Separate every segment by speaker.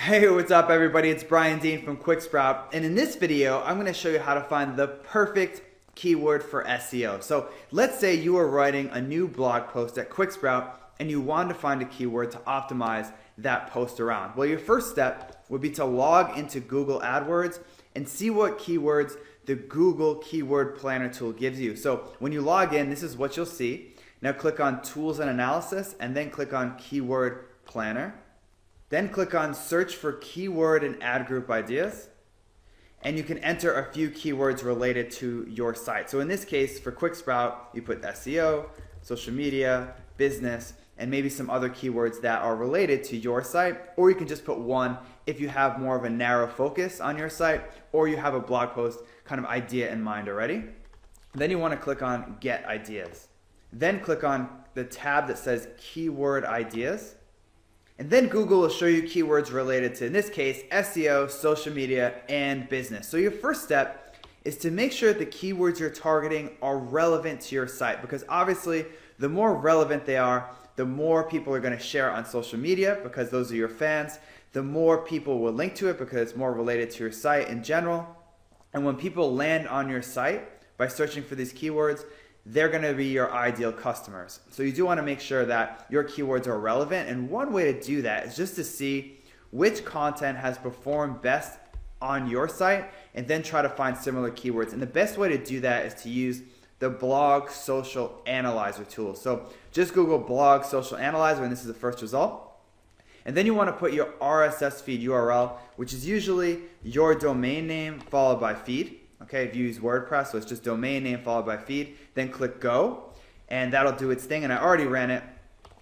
Speaker 1: Hey, what's up everybody? It's Brian Dean from QuickSprout, and in this video I'm going to show you how to find the perfect keyword for SEO. So let's say you are writing a new blog post at QuickSprout and you want to find a keyword to optimize that post around. Well, your first step would be to log into Google AdWords and see what keywords the Google Keyword Planner tool gives you. So when you log in, this is what you'll see. Now click on Tools and Analysis and then click on Keyword Planner. Then click on Search for Keyword and Ad Group Ideas. And you can enter a few keywords related to your site. So in this case, for QuickSprout, you put SEO, social media, business, and maybe some other keywords that are related to your site. Or you can just put one if you have more of a narrow focus on your site, or you have a blog post kind of idea in mind already. Then you want to click on Get Ideas. Then click on the tab that says Keyword Ideas. And then Google will show you keywords related to, in this case, SEO, social media, and business. So your first step is to make sure that the keywords you're targeting are relevant to your site, because obviously the more relevant they are, the more people are going to share on social media because those are your fans. The more people will link to it because it's more related to your site in general. And when people land on your site by searching for these keywords, they're going to be your ideal customers. So you do want to make sure that your keywords are relevant. And one way to do that is just to see which content has performed best on your site and then try to find similar keywords. And the best way to do that is to use the Blog Social Analyzer tool. So just Google Blog Social Analyzer and this is the first result. And then you want to put your RSS feed URL, which is usually your domain name followed by feed. Okay, if you use WordPress, so it's just domain name followed by feed, then click go, and that'll do its thing, and I already ran it.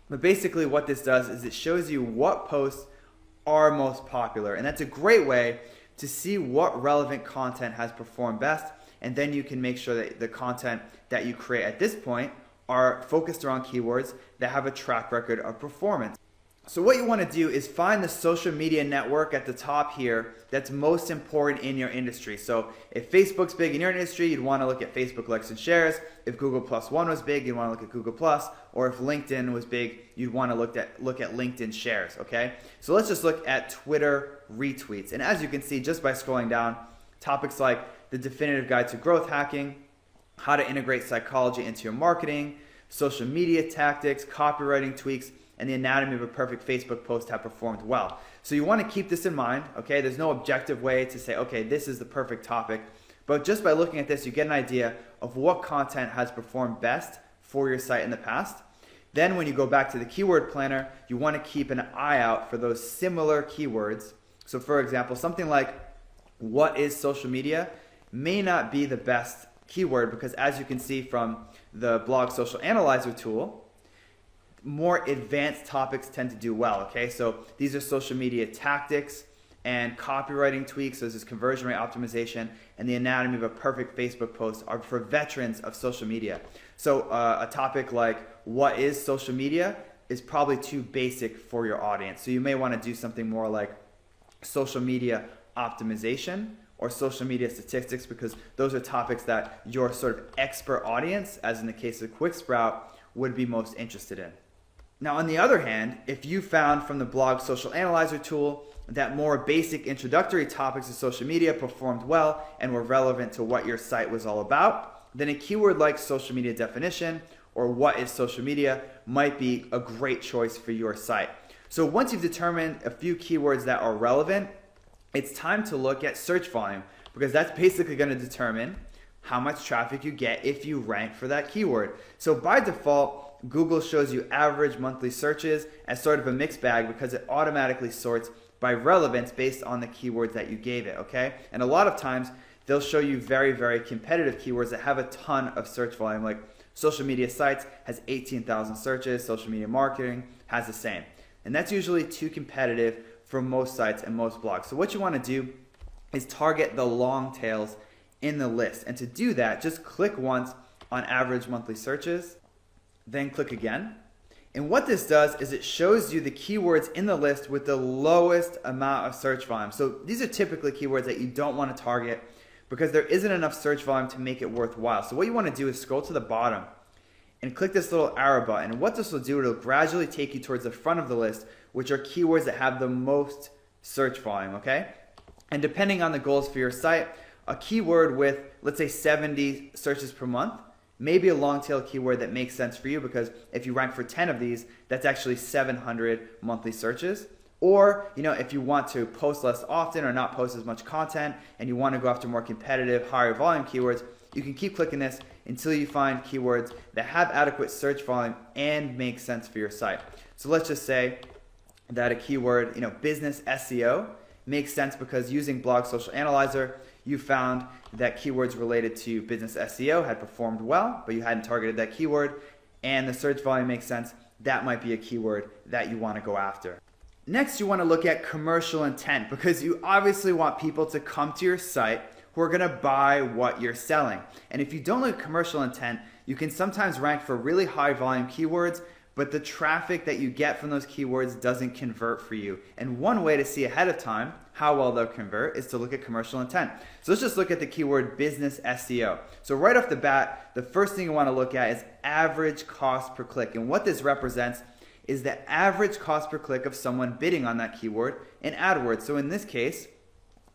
Speaker 1: But basically what this does is it shows you what posts are most popular, and that's a great way to see what relevant content has performed best, and then you can make sure that the content that you create at this point are focused around keywords that have a track record of performance. So what you want to do is find the social media network at the top here that's most important in your industry. So if Facebook's big in your industry, you'd want to look at Facebook likes and shares. If Google Plus One was big, you'd want to look at Google Plus. Or if LinkedIn was big, you'd want to look at LinkedIn shares, okay? So let's just look at Twitter retweets. And as you can see, just by scrolling down, topics like the definitive guide to growth hacking, how to integrate psychology into your marketing, social media tactics, copywriting tweaks, and the anatomy of a perfect Facebook post have performed well. So you want to keep this in mind, okay? There's no objective way to say, okay, this is the perfect topic. But just by looking at this, you get an idea of what content has performed best for your site in the past. Then when you go back to the keyword planner, you want to keep an eye out for those similar keywords. So for example, something like what is social media may not be the best keyword because as you can see from the Blog Social Analyzer tool, more advanced topics tend to do well, okay? So these are social media tactics and copywriting tweaks. So this is conversion rate optimization and the anatomy of a perfect Facebook post are for veterans of social media. So a topic like what is social media is probably too basic for your audience. So you may want to do something more like social media optimization or social media statistics because those are topics that your sort of expert audience, as in the case of QuickSprout, would be most interested in. Now, on the other hand, if you found from the Blog Social Analyzer tool that more basic introductory topics of social media performed well and were relevant to what your site was all about, then a keyword like social media definition or what is social media might be a great choice for your site. So once you've determined a few keywords that are relevant, it's time to look at search volume because that's basically going to determine how much traffic you get if you rank for that keyword. So by default, Google shows you average monthly searches as sort of a mixed bag because it automatically sorts by relevance based on the keywords that you gave it, okay? And a lot of times, they'll show you very, very competitive keywords that have a ton of search volume, like social media sites has 18,000 searches, social media marketing has the same. And that's usually too competitive for most sites and most blogs. So what you want to do is target the long tails in the list. And to do that, just click once on average monthly searches, then click again. And what this does is it shows you the keywords in the list with the lowest amount of search volume. So these are typically keywords that you don't want to target because there isn't enough search volume to make it worthwhile. So what you want to do is scroll to the bottom and click this little arrow button. And what this will do, it'll gradually take you towards the front of the list, which are keywords that have the most search volume, okay? And depending on the goals for your site, a keyword with, let's say, 70 searches per month, maybe a long tail keyword that makes sense for you, because if you rank for 10 of these, that's actually 700 monthly searches. Or, if you want to post less often or not post as much content and you want to go after more competitive, higher volume keywords, you can keep clicking this until you find keywords that have adequate search volume and make sense for your site. So let's just say that a keyword, business SEO, makes sense because using Blog Social Analyzer, you found that keywords related to business SEO had performed well, but you hadn't targeted that keyword, and the search volume makes sense. That might be a keyword that you want to go after. Next, you want to look at commercial intent, because you obviously want people to come to your site who are going to buy what you're selling. And if you don't look at commercial intent, you can sometimes rank for really high volume keywords, but the traffic that you get from those keywords doesn't convert for you. And one way to see ahead of time how well they'll convert is to look at commercial intent. So let's just look at the keyword business SEO. So right off the bat, the first thing you want to look at is average cost per click. And what this represents is the average cost per click of someone bidding on that keyword in AdWords. So in this case,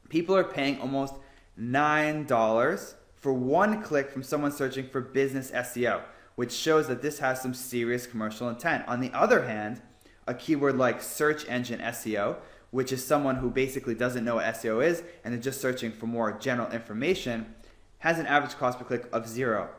Speaker 1: people are paying almost $9 for one click from someone searching for business SEO, which shows that this has some serious commercial intent. On the other hand, a keyword like search engine SEO, which is someone who basically doesn't know what SEO is and they're just searching for more general information, has an average cost per click of 0.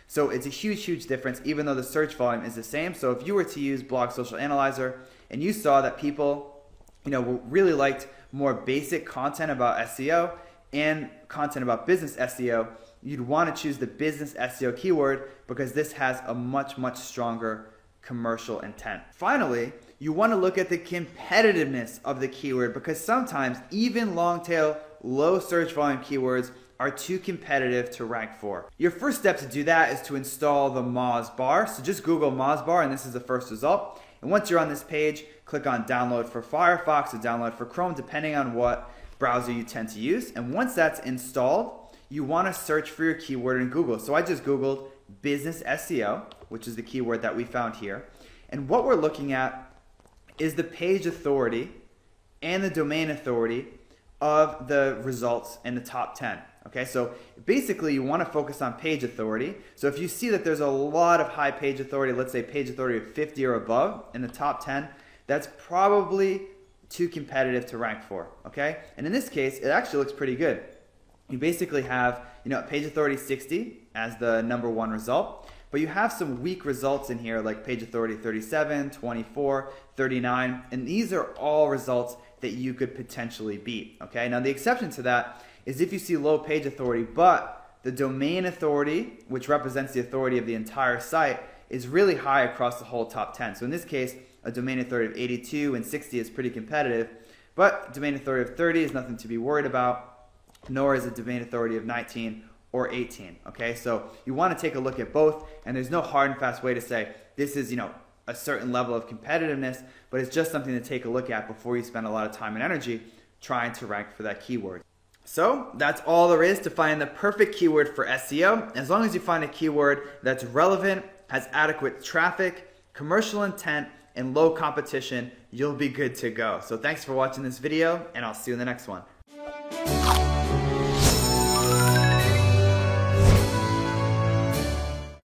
Speaker 1: So it's a huge, huge difference, even though the search volume is the same. So if you were to use Blog Social Analyzer and you saw that people, really liked more basic content about SEO and content about business SEO, you'd want to choose the business SEO keyword because this has a much, much stronger commercial intent. Finally, you want to look at the competitiveness of the keyword, because sometimes even long tail, low search volume keywords are too competitive to rank for. Your first step to do that is to install the Moz Bar. So just Google Moz Bar and this is the first result. And once you're on this page, click on download for Firefox or download for Chrome, depending on what browser you tend to use. And once that's installed, you want to search for your keyword in Google. So I just Googled business SEO, which is the keyword that we found here. And what we're looking at is the page authority and the domain authority of the results in the top 10. Okay, so basically you want to focus on page authority. So if you see that there's a lot of high page authority, let's say page authority of 50 or above in the top 10, that's probably too competitive to rank for. Okay, and in this case, it actually looks pretty good. You basically have, page authority 60 as the number one result, but you have some weak results in here like page authority 37, 24, 39, and these are all results that you could potentially beat. Okay, now the exception to that is if you see low page authority, but the domain authority, which represents the authority of the entire site, is really high across the whole top 10. So in this case, a domain authority of 82 and 60 is pretty competitive, but domain authority of 30 is nothing to be worried about, nor is a domain authority of 19 or 18. Okay, so you want to take a look at both, and there's no hard and fast way to say this is, a certain level of competitiveness, but it's just something to take a look at before you spend a lot of time and energy trying to rank for that keyword. So that's all there is to find the perfect keyword for SEO. As long as you find a keyword that's relevant, has adequate traffic, commercial intent, and low competition, you'll be good to go. So thanks for watching this video, and I'll see you in the next one.